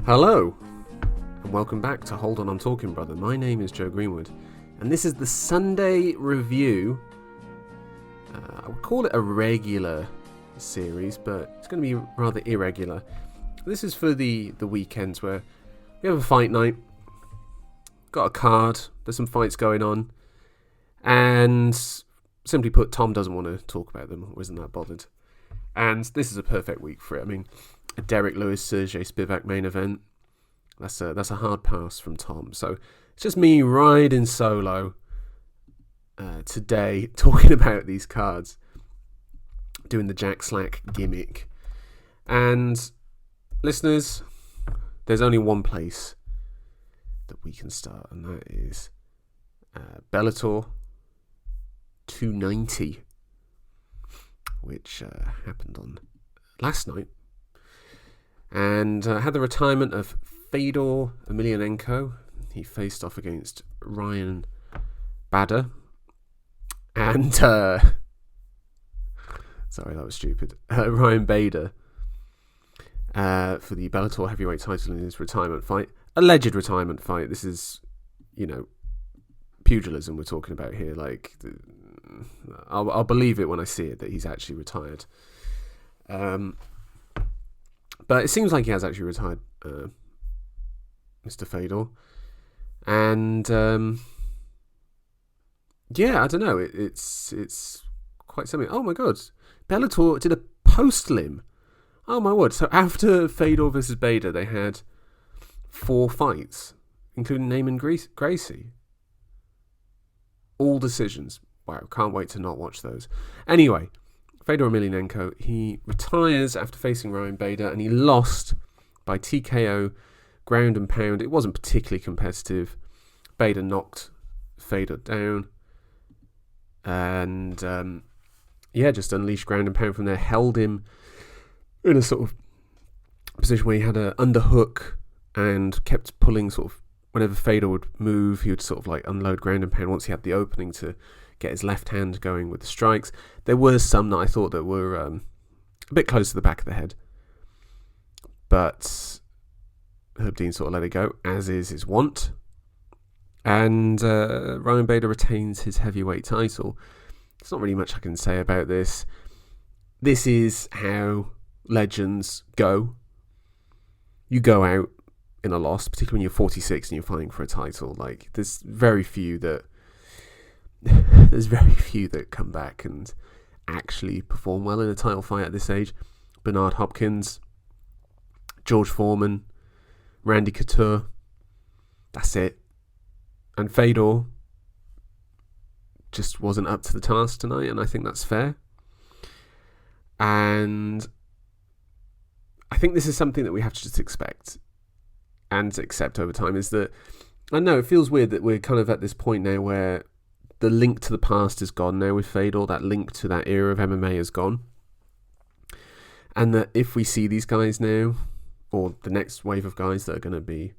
Hello, and welcome back to Hold On I'm Talking Brother. My name is Joe Greenwood, and this is the Sunday review. I would call it a regular series, but it's going to be rather irregular. This is for the weekends where we have a fight night, got a card, there's some fights going on, and simply put, Tom doesn't want to talk about them or isn't that bothered. And this is a perfect week for it. I mean, a Derrick Lewis, Sergey Spivak main event. That's a hard pass from Tom. So it's just me riding solo today, talking about these cards, doing the Jack Slack gimmick. And listeners, there's only one place that we can start, and that is Bellator 290, which happened on last night, and had the retirement of Fedor Emelianenko. He faced off against Ryan Bader, and sorry, that was stupid. Ryan Bader for the Bellator heavyweight title in his retirement fight, alleged retirement fight. This is, pugilism we're talking about here. Like, I'll believe it when I see it that he's actually retired. But it seems like he has actually retired, Mr. Fedor. And I don't know. It's quite something. Oh my god, Bellator did a post-limb. Oh my word! So after Fedor versus Bader, they had 4 fights, including Naaman Gracie. All decisions. Wow, can't wait to not watch those. Anyway, Fedor Emelianenko, he retires after facing Ryan Bader, and he lost by TKO, ground and pound. It wasn't particularly competitive. Bader knocked Fedor down, and just unleashed ground and pound from there, held him in a sort of position where he had an underhook and kept pulling sort of whenever Fedor would move, he would sort of like unload ground and pound once he had the opening to get his left hand going with the strikes. There were some that I thought that were a bit close to the back of the head, but Herb Dean sort of let it go, as is his wont. And Ryan Bader retains his heavyweight title. There's not really much I can say about this. This is how legends go. You go out in a loss, particularly when you're 46 and you're fighting for a title. Like, there's very few that come back and actually perform well in a title fight at this age. Bernard Hopkins, George Foreman, Randy Couture. That's it. And Fedor just wasn't up to the task tonight, and I think that's fair. And I think this is something that we have to just expect and accept over time, is that, I know it feels weird that we're kind of at this point now where the link to the past is gone now with Fedor. That link to that era of MMA is gone. And that if we see these guys now, or the next wave of guys that are going to be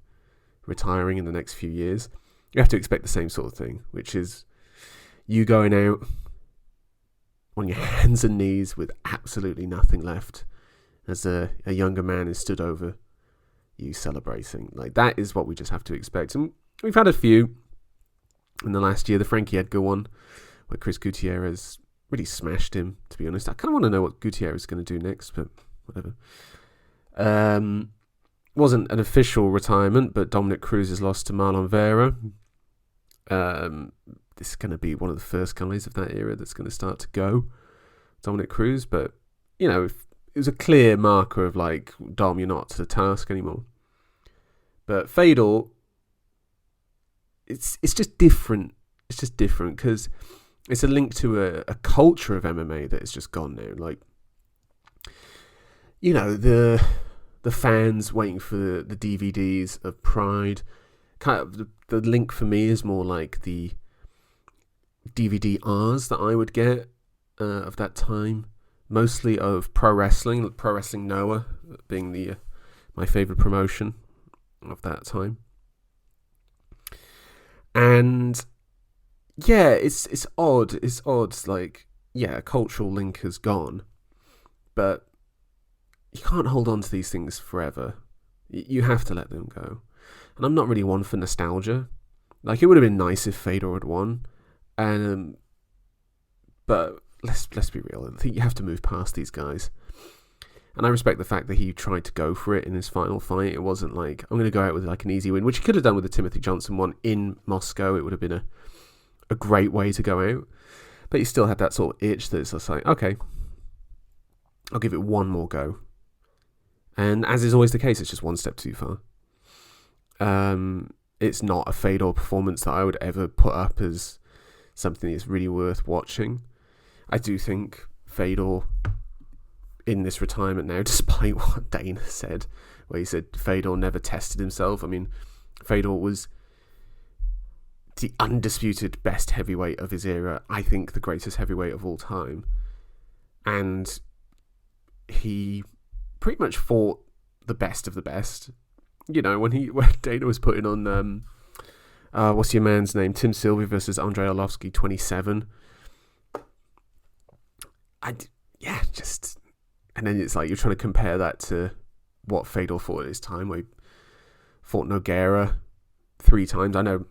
retiring in the next few years, you have to expect the same sort of thing, which is you going out on your hands and knees with absolutely nothing left as a younger man is stood over you celebrating. Like, that is what we just have to expect. And we've had a few in the last year. The Frankie Edgar one, where Chris Gutierrez really smashed him, to be honest. I kind of want to know what Gutierrez is going to do next, but whatever. Wasn't an official retirement, but Dominic Cruz's loss to Marlon Vera. This is going to be one of the first guys of that era that's going to start to go, Dominic Cruz. But, it was a clear marker of like, Dom, you're not to the task anymore. But Fedor, it's just different. It's just different because it's a link to a culture of MMA that is just gone now. Like, the fans waiting for the DVDs of Pride. Kind of the link for me is more like the DVD-Rs that I would get of that time, mostly of Pro Wrestling Noah being my favourite promotion of that time. And yeah, it's odd. It's odd. Like, yeah, a cultural link has gone, but you can't hold on to these things forever. You have to let them go. And I'm not really one for nostalgia. Like, it would have been nice if Fedor had won. But let's be real. I think you have to move past these guys. And I respect the fact that he tried to go for it in his final fight. It wasn't like, I'm going to go out with like an easy win, which he could have done with the Timothy Johnson one in Moscow. It would have been a great way to go out. But he still had that sort of itch that it's just like, okay, I'll give it one more go. And as is always the case, it's just one step too far. It's not a Fedor performance that I would ever put up as something that's really worth watching. I do think Fedor in this retirement now, despite what Dana said, where he said Fedor never tested himself. I mean, Fedor was the undisputed best heavyweight of his era. I think the greatest heavyweight of all time. And he pretty much fought the best of the best. You know, when Dana was putting on, what's your man's name? Tim Sylvia versus Andrei Arlovsky 27. And then it's like you're trying to compare that to what Fedor fought at his time, where he fought Nogueira 3 times. I know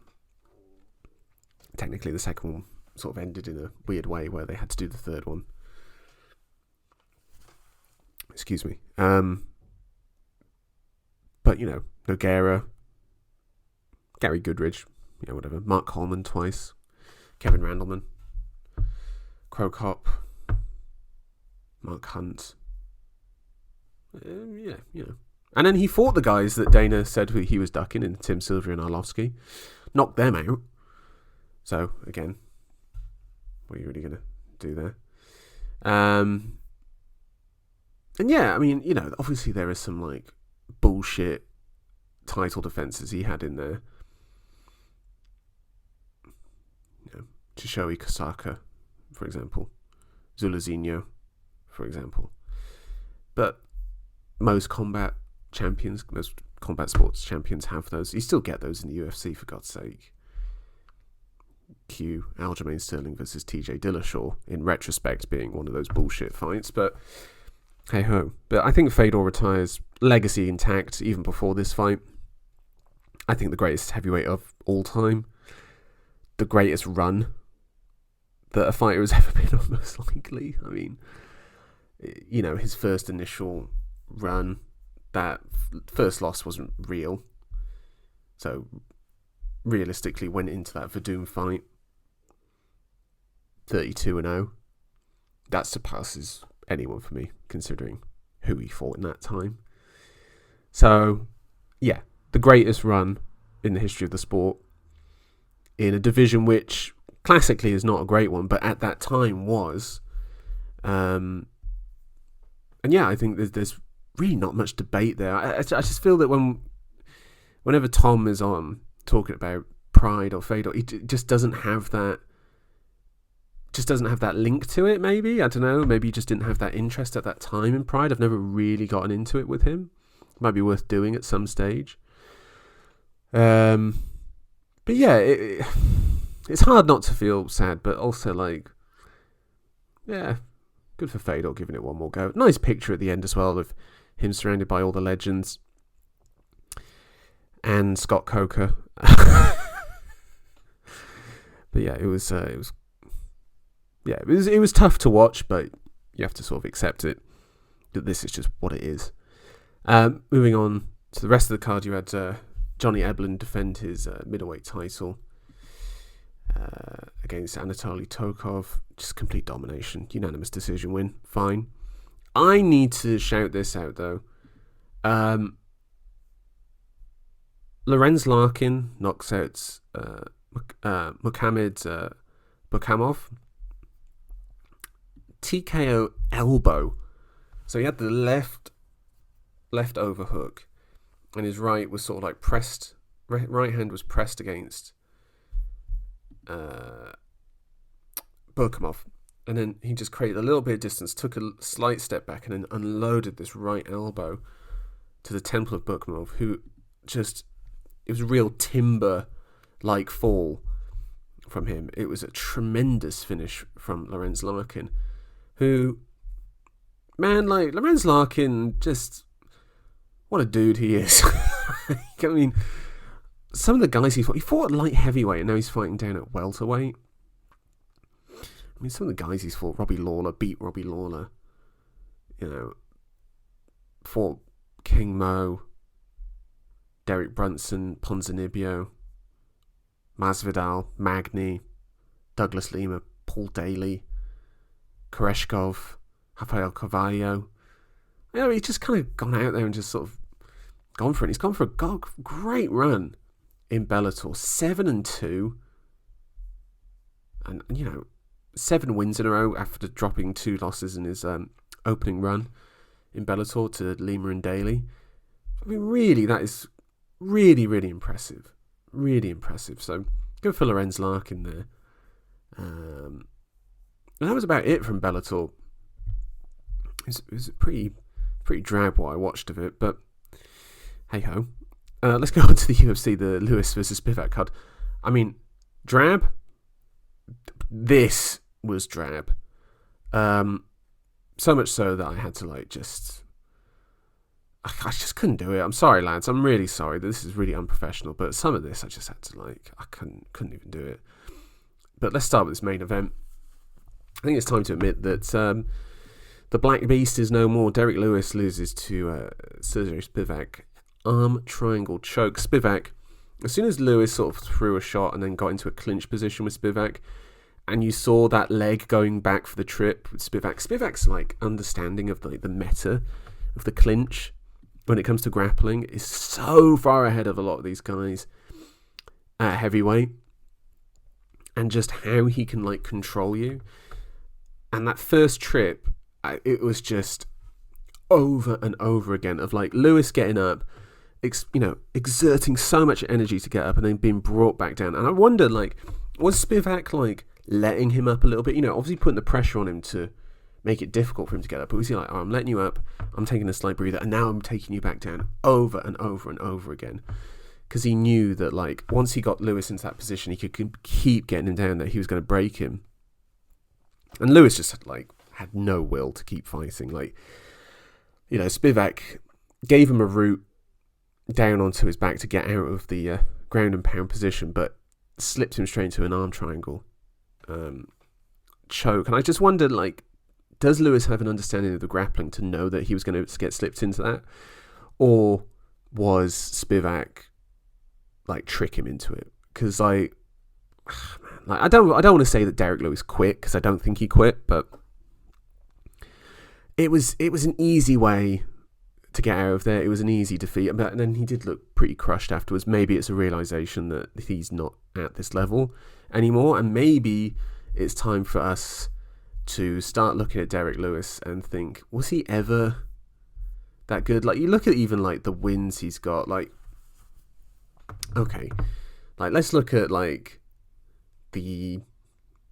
technically the second one sort of ended in a weird way where they had to do the third one. Excuse me. But, you know, Nogueira, Gary Goodridge, you know, whatever. Mark Coleman twice. Kevin Randleman. Crow Cop. Mark Hunt. Yeah, you know. And then he fought the guys that Dana said he was ducking in Tim Sylvia and Arlovsky. Knocked them out. So, again, what are you really going to do there? And yeah, I mean, you know, obviously there is some, like, bullshit title defenses he had in there. You know, Chishoe Kosaka, for example. Zulazinho, for example. But most combat sports champions have those. You still get those in the UFC, for God's sake. Aljamain Sterling versus TJ Dillashaw, in retrospect, being one of those bullshit fights, but hey ho. But I think Fedor retires legacy intact even before this fight. I think the greatest heavyweight of all time. The greatest run that a fighter has ever been on, most likely. I mean, you know, his first initial run, that first loss wasn't real. So, realistically, went into that Verdum fight 32-0. That surpasses anyone for me, considering who he fought in that time. So, yeah, the greatest run in the history of the sport, in a division which classically is not a great one, but at that time was. And yeah, I think there's really not much debate there. I just feel that whenever Tom is on talking about Pride or Fedor, he just doesn't have that. Just doesn't have that link to it. Maybe, I don't know. Maybe he just didn't have that interest at that time in Pride. I've never really gotten into it with him. Might be worth doing at some stage. But yeah, it's hard not to feel sad, but also like, yeah, good for Fedor giving it one more go. Nice picture at the end as well of him surrounded by all the legends and Scott Coker. But yeah, it was tough to watch, but you have to sort of accept it, that this is just what it is. Moving on to the rest of the card, you had Johnny Eblen defend his middleweight title against Anatoly Tokov. Just complete domination, unanimous decision win. Fine. I need to shout this out though. Lorenz Larkin knocks out Mukhamed Bukhamov. TKO elbow. So he had the left overhook, and his right was sort of like pressed. Right hand was pressed against Bukhamov, and then he just created a little bit of distance, took a slight step back, and then unloaded this right elbow to the temple of Bukhamov, who just, it was a real timber-like fall from him. It was a tremendous finish from Lorenz Larkin, who, man, like, Lorenz Larkin just, what a dude he is. I mean, some of the guys he fought at light heavyweight, and now he's fighting down at welterweight. I mean, some of the guys he's fought, beat Robbie Lawler, fought King Mo, Derek Brunson, Ponzinibbio, Masvidal, Magny, Douglas Lima, Paul Daly, Koreshkov, Rafael Carvalho. He's just kind of gone out there and just sort of gone for it. He's gone for a great run in Bellator, 7-2, and 7 wins in a row after dropping 2 losses in his opening run in Bellator to Lima and Daly. I mean, really, that is really, really impressive. Really impressive. So, go for Lorenz Larkin there. And that was about it from Bellator. It was pretty drab what I watched of it, but hey-ho. Let's go on to the UFC, the Lewis versus Spivak card. I mean, drab? This was drab. So much so that I had to I just couldn't do it. I'm sorry, lads. I'm really sorry. This is really unprofessional. But some of this I just had to I couldn't even do it. But let's start with this main event. I think it's time to admit that the Black Beast is no more. Derrick Lewis loses to Sergey Spivak. Arm triangle choke. Spivak, as soon as Lewis sort of threw a shot and then got into a clinch position with Spivak, and you saw that leg going back for the trip with Spivak. Spivak's understanding of the meta of the clinch when it comes to grappling is so far ahead of a lot of these guys at heavyweight, and just how he can control you. And that first trip, it was just over and over again of Lewis getting up, exerting so much energy to get up and then being brought back down. And I wondered, was Spivak letting him up a little bit? Obviously putting the pressure on him to make it difficult for him to get up. But was he I'm letting you up, I'm taking a slight breather, and now I'm taking you back down over and over and over again? Because he knew that once he got Lewis into that position, he could keep getting him down there. He was going to break him. And Lewis just had no will to keep fighting. Spivak gave him a route down onto his back to get out of the ground and pound position, but slipped him straight into an arm triangle choke. And I just wondered, does Lewis have an understanding of the grappling to know that he was going to get slipped into that? Or was Spivak trick him into it? Because I don't want to say that Derrick Lewis quit, because I don't think he quit, but it was an easy way to get out of there. It was an easy defeat, and then he did look pretty crushed afterwards. Maybe it's a realization that he's not at this level anymore, and maybe it's time for us to start looking at Derrick Lewis and think, was he ever that good? You look at even the wins he's got. Okay, let's look at the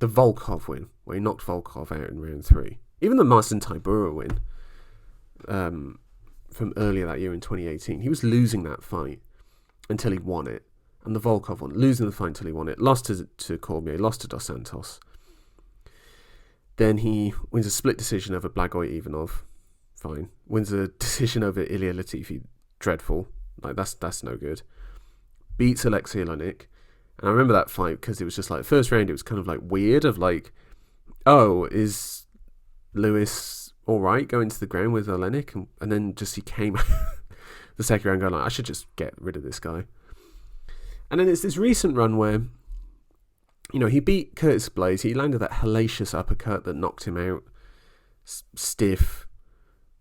Volkov win, where he knocked Volkov out in round 3. Even the Marcin Tybura win from earlier that year in 2018. He was losing that fight until he won it. And the Volkov one, losing the fight until he won it. Lost to Cormier, lost to Dos Santos. Then he wins a split decision over Blagoy Ivanov. Fine. Wins a decision over Ilya Latifi. Dreadful. That's no good. Beats Alexei Olenek. And I remember that fight because it was just first round, it was kind of weird of oh, is Lewis all right going to the ground with Olenek? And then just he came the second round going I should just get rid of this guy. And then it's this recent run where, he beat Curtis Blaydes. He landed that hellacious uppercut that knocked him out. Stiff.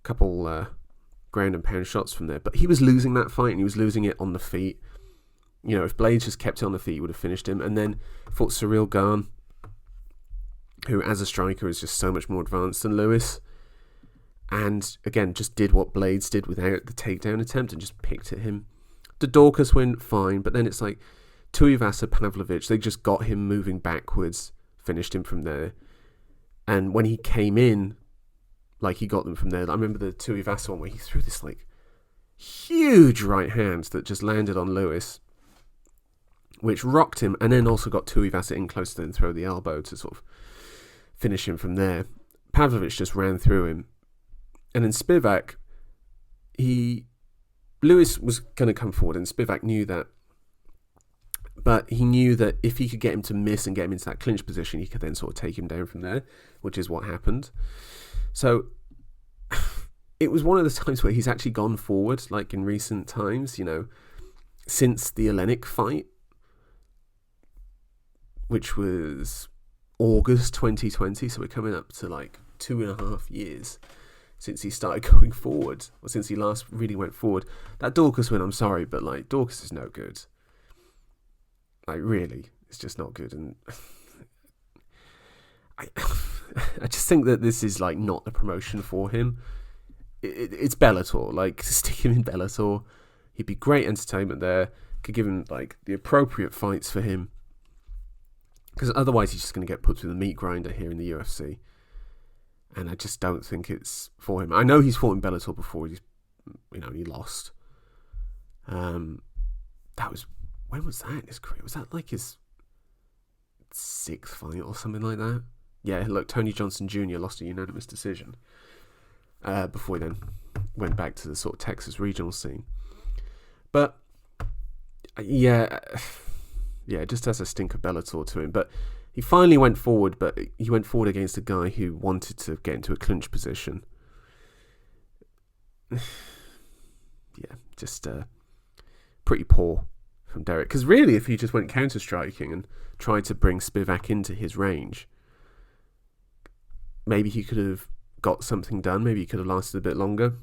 Couple ground and pound shots from there. But he was losing that fight, and he was losing it on the feet. If Blaydes just kept it on the feet, he would have finished him. And then fought Cyril Gane, who as a striker is just so much more advanced than Lewis. And again, just did what Blaydes did without the takedown attempt and just picked at him. The Dorcas win, fine. But then it's Tuivasa Pavlovich, they just got him moving backwards, finished him from there. And when he came in, he got them from there. I remember the Tuivasa one where he threw this huge right hand that just landed on Lewis, which rocked him, and then also got Tuivasa in close to then throw the elbow to sort of finish him from there. Pavlovich just ran through him. And then Spivak, he Lewis was going to come forward, and Spivak knew that. But he knew that if he could get him to miss and get him into that clinch position, he could then sort of take him down from there, which is what happened. So it was one of the times where he's actually gone forward, like in recent times, since the Oleinik fight, which was August 2020. So we're coming up to like 2.5 years since he started going forward, or since he last really went forward. That Dorcas win, I'm sorry, but like Dorcas is no good. Like, really, it's just not good. And I just think that this is like not the promotion for him. It's Bellator. Like, stick him in Bellator. He'd be great entertainment there. Could give him like the appropriate fights for him. Because otherwise he's just going to get put through the meat grinder here in the UFC. And I just don't think it's for him. I know he's fought in Bellator before. He lost. When was that in his career? Was that like his 6th fight or something like that? Yeah, look, Tony Johnson Jr. lost a unanimous decision before he then went back to the sort of Texas regional scene. But yeah, it just has a stink of Bellator to him. But he finally went forward, but he went forward against a guy who wanted to get into a clinch position. Yeah, just pretty poor from Derrick. Because really, if he just went counter-striking and tried to bring Spivak into his range, maybe he could have got something done. Maybe he could have lasted a bit longer.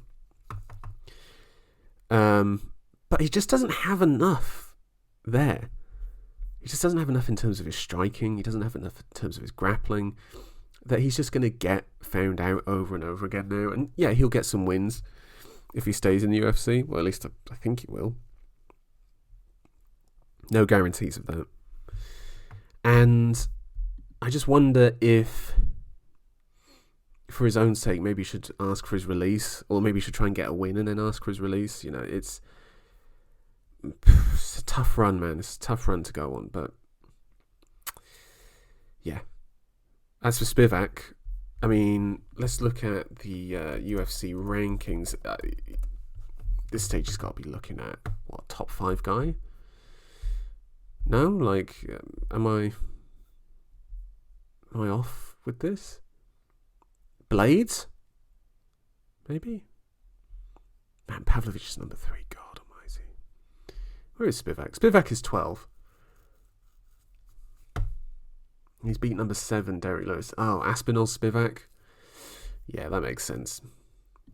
But he just doesn't have enough there. He just doesn't have enough in terms of his striking. He doesn't have enough in terms of his grappling, that he's just going to get found out over and over again now. And yeah, he'll get some wins if he stays in the UFC. Well, at least I think he will. No guarantees of that. And I just wonder if, for his own sake, maybe he should ask for his release, or maybe he should try and get a win and then ask for his release. It's a tough run, man. It's a tough run to go on, but yeah. As for Spivak, I mean, let's look at the UFC rankings. This stage has got to be looking at, top 5 guy? No? Like, am I off with this? Blades? Maybe? Man, Pavlovich is number 3. God almighty. Where is Spivak? Spivak is 12. He's beat number 7, Derrick Lewis. Oh, Aspinall, Spivak. Yeah, that makes sense.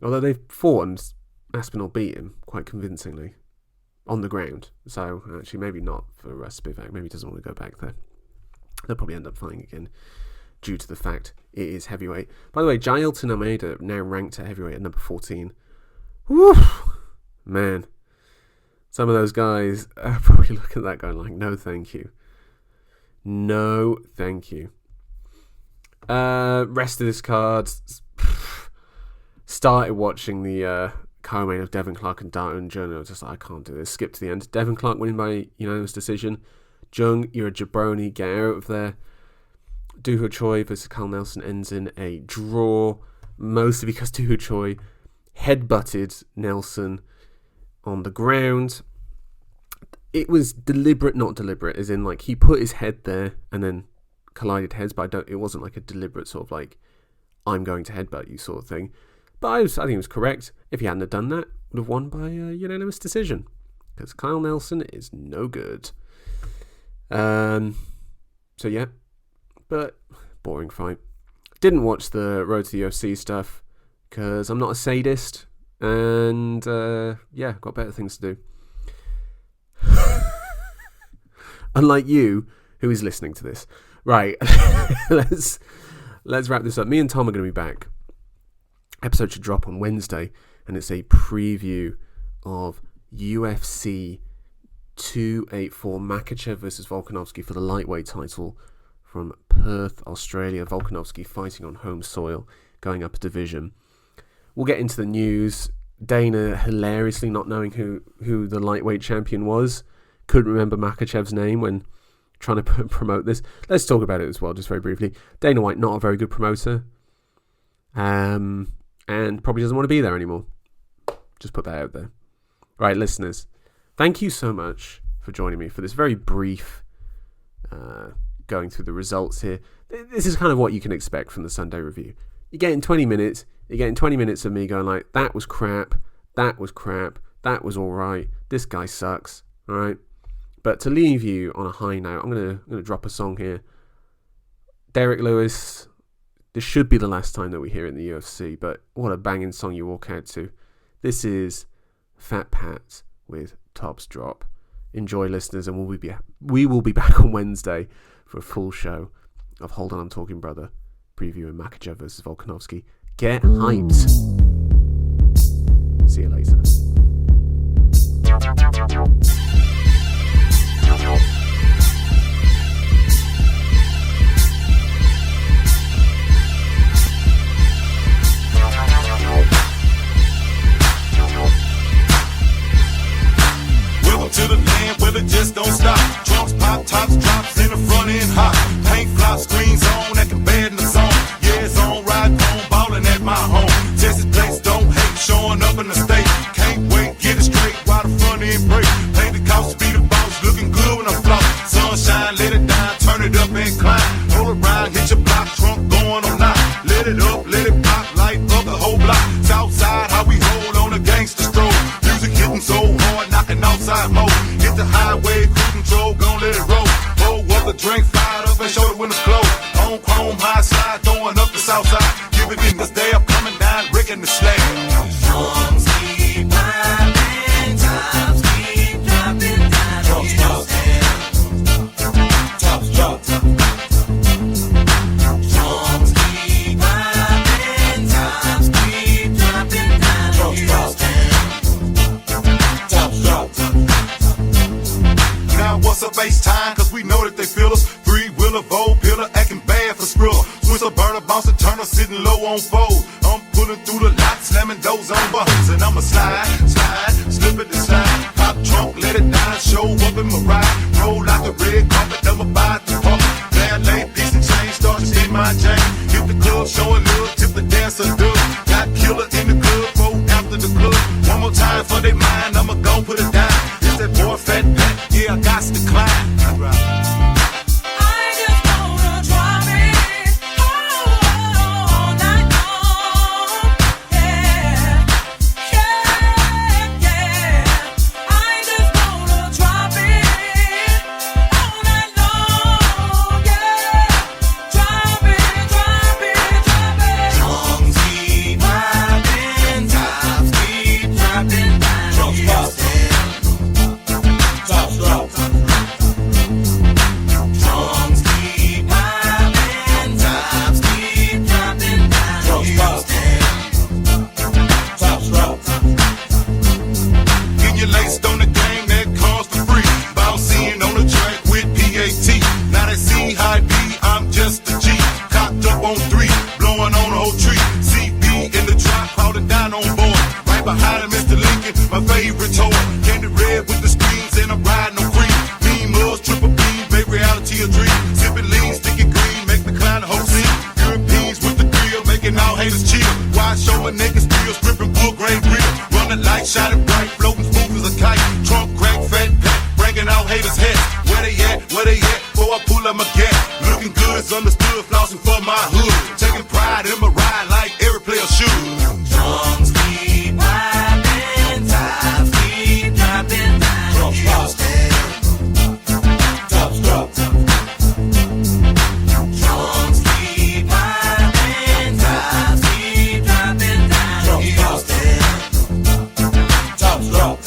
Although they've fought and Aspinall beat him quite convincingly on the ground. So, actually, maybe not for Spivak. Maybe he doesn't want to go back there. They'll probably end up fighting again due to the fact it is heavyweight. By the way, Jailton Almeida now ranked at heavyweight at number 14. Woo! Man. Some of those guys are probably looking at that going like, no thank you. No thank you. Rest of this card, started watching the co-main of Devin Clark and Darton Jung. I was just like, I can't do this. Skip to the end. Devin Clark winning by unanimous decision. Jung, you're a jabroni. Get out of there. Dooho Choi versus Carl Nelson ends in a draw, mostly because Dooho Choi headbutted Nelson on the ground. It was deliberate, not deliberate, as in like he put his head there and then collided heads, but it wasn't like a deliberate sort of like, I'm going to headbutt you sort of thing. But I think it was correct. If he hadn't have done that, would have won by a unanimous decision, because Kyle Nelson is no good. So yeah, but boring fight. Didn't watch the Road to the UFC stuff because I'm not a sadist, and yeah, got better things to do. Unlike you, who is listening to this. Right, let's wrap this up. Me and Tom are going to be back. Episode should drop on Wednesday, and it's a preview of UFC 284 Makhachev versus Volkanovski for the lightweight title from Perth, Australia. Volkanovski fighting on home soil, going up a division. We'll get into the news. Dana hilariously not knowing who the lightweight champion was. Couldn't remember Makhachev's name when trying to promote this. Let's talk about it as well, just very briefly. Dana White, not a very good promoter. And probably doesn't want to be there anymore. Just put that out there. Right, listeners, thank you so much for joining me for this very brief going through the results here. This is kind of what you can expect from the Sunday review. You're getting 20 minutes. You're getting 20 minutes of me going like, that was crap, that was crap, that was all right, this guy sucks, all right? But to leave you on a high note, I'm gonna drop a song here. Derrick Lewis, this should be the last time that we hear it in the UFC, but what a banging song you walk out to. This is Fat Pat with Tops Drop. Enjoy, listeners, and we will be back on Wednesday for a full show of Hold On, I'm Talking Brother, previewing Makhachev versus Volkanovski. Get hyped. See you later. To the land where it just don't stop. Trunks pop, tops drops in the front end hot. Paint flop, screens on, that can bed in the zone. Yeah, it's on, ride on, ballin' at my home. Texas place don't hate, showing up in the state. Can't wait, get it straight while the front end break. Paint the cost, speed the boss, looking good when I flop. Sunshine, let it down, turn it up and climb. Roll around, hit your block, trunk going on now. Let it up, let it pop, light up the whole block. Southside, how we roll on a gangster stroll. Music hitting so hard, knocking outside mode. Hit the highway, cruise control, gon' let it roll. Roll up the drink, fired up and show the windows closed. On chrome, high slide, throwing up the south side. Give it in this day, I'm coming down, breaking the slag. Drums keep popping, times keep dropping down. Drums drop, tops drop. Drums keep popping, times keep dropping down. Drums drop, tops drop. Now what's a bass time? Cause we know that they feel us. Three-wheeler, Vogue, pillar, acting bad for Skrilla. Switch a burner, bounce a turner, sitting low on fold. I'm pulling through the lot, slamming doors on buttons. And I'ma slide, slip it and slide. Pop trunk, let it down, show up in my ride. Roll out the red carpet, I'ma buy the park. Valet, piece and chain, start to spin my chain. Hit the club, showing love, tip the dancer dub. Got killer in the club, roll after the club. One more time for they mind, I'ma go put it down. It's that boy Fat Pat, yeah, I got to climb. Tops drop.